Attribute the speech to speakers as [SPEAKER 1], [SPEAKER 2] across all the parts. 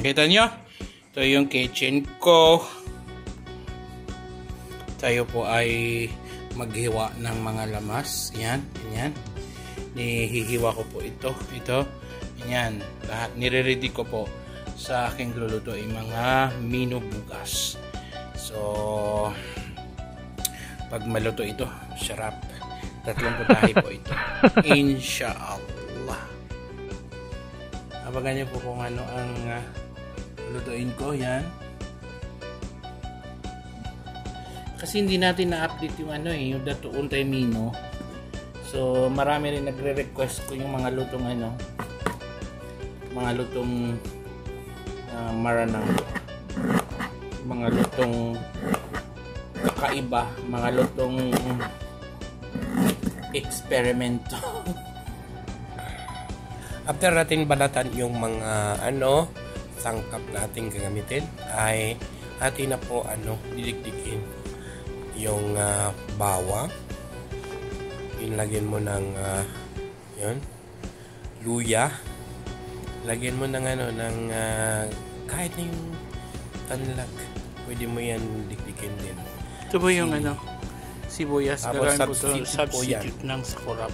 [SPEAKER 1] Kita nyo? Ito yung kitchen ko. Tayo po ay maghiwa ng mga lamas. Yan, yan. Nihihiwa ko po ito. Yan. Lahat nire-ready ko po sa aking luluto ay mga mino bugas. So, pag maluto ito, sarap. Tatlong putahe po ito. Insha'Allah. Abangan niyo po kung ano ang lutuin ko. Yan. Kasi hindi natin na-update yung yung dato untay mino. So, marami rin nagre-request ko yung mga lutong mga lutong maranang, mga lutong kakaiba, mga lutong eksperimento.
[SPEAKER 2] After natin balatan yung mga sangkap natin gagamitin, ay atin na po didikdikin yung bawang. Ilagyan mo ng yun, luya. Lagyan mo ng ng kahit na yung tanlag. Pwede mo yan dikdikin din.
[SPEAKER 1] Ito po yung sibuyas. Gagawin po ito substitute ng sakurap.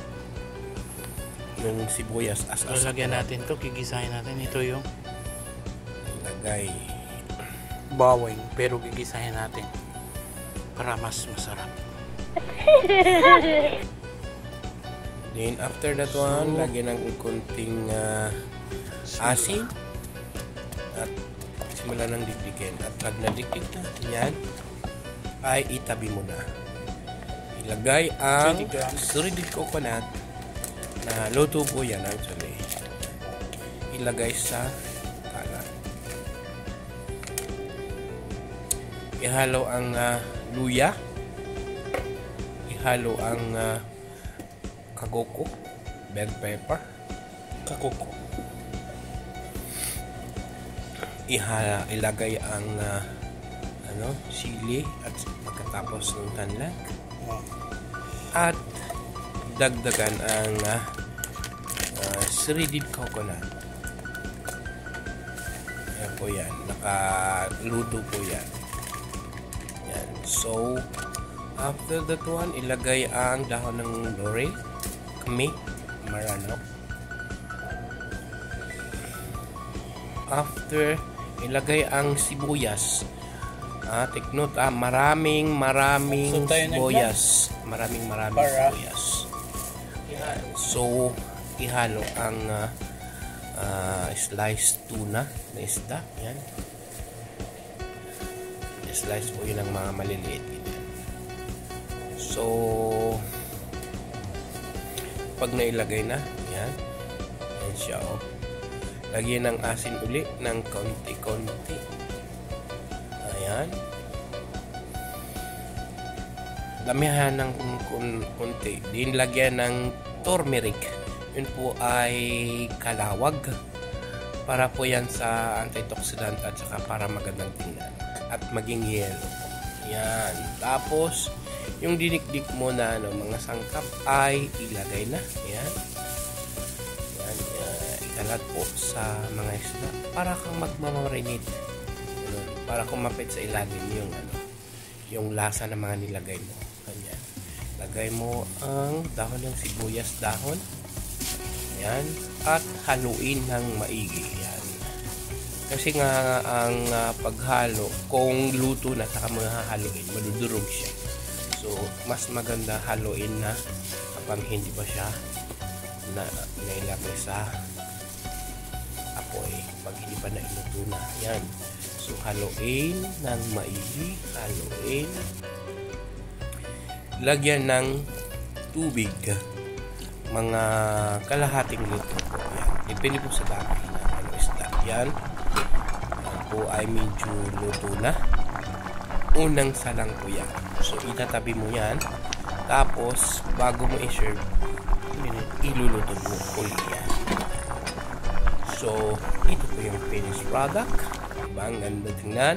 [SPEAKER 2] Yung sibuyas
[SPEAKER 1] Lalagyan natin to, gigisahin natin. Ito yung
[SPEAKER 2] lagay
[SPEAKER 1] bawang, pero gigisahin natin para mas masarap.
[SPEAKER 2] Then after that one, lagyan ng konting asin at simula ng dikdikin. At pag nadikdik na yan, ay itabi mo na. Ilagay ang shredded coconut na luto po yan actually. Ilagay sa kalan. Ihalo ang luya. Ihalo ang kagoko, bell pepper, kakoko. Ilagay ang sili at pagkatapos ng tanlag. At dagdagan ang shredded coconut. Ayan po yan. Nakaluto po yan. Yan. So, after that one, ilagay ang dahon ng laurel, kami, marano. After, ilagay ang sibuyas. Take note, maraming sibuyas. Maraming sibuyas. So, ihalo ang sliced tuna na isda. Yan. I-slice po yun ng mga maliliit. So, pag nailagay na, yan. Yan siya, lagyan ng asin uli ng konti-konti. Ayan. Damihan ng konti. Din lagyan ng turmeric. Yun po ay kalawag. Para po yan sa antioxidant at saka para magandang tingnan. At maging yellow. Yan. Tapos, yung dinikdik mo na mga sangkap ay ilagay na. Yan. Yan. Ikalat po sa mga isda para kang magmamarinate. Para kumapit sa ilalim yung lasa ng mga nilagay mo. Ganyan. Lagay mo ang dahon ng sibuyas dahon. Yan. At haluin ng maigi. Yan. Kasi nga ang paghalo, kung luto na saka mo hahaluin, madudurog siya. So, mas maganda haluin na kapag hindi pa siya nailagay sa apoy. Pag hindi pa nailuto na. Yan. So, haluin ng maigi. Haluin. Lagyan ng tubig. Mga kalahating litro po. Yan. Depende po sa dami ng isda. Yan. Yan po ay medyo luto na. Unang salang po yan. So, itatabi mo yan. Tapos, bago mo i-serve, iluluto mo ulit yan. So, ito po yung finished product. Diba? Ang ganda tingnan.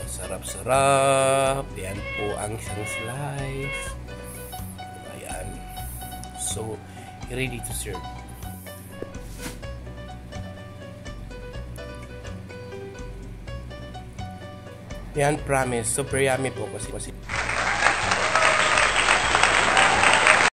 [SPEAKER 2] Sarap-sarap. Yan po ang isang slice. Ayan. So, ready to serve. Yan, promise. Super yummy po kasi.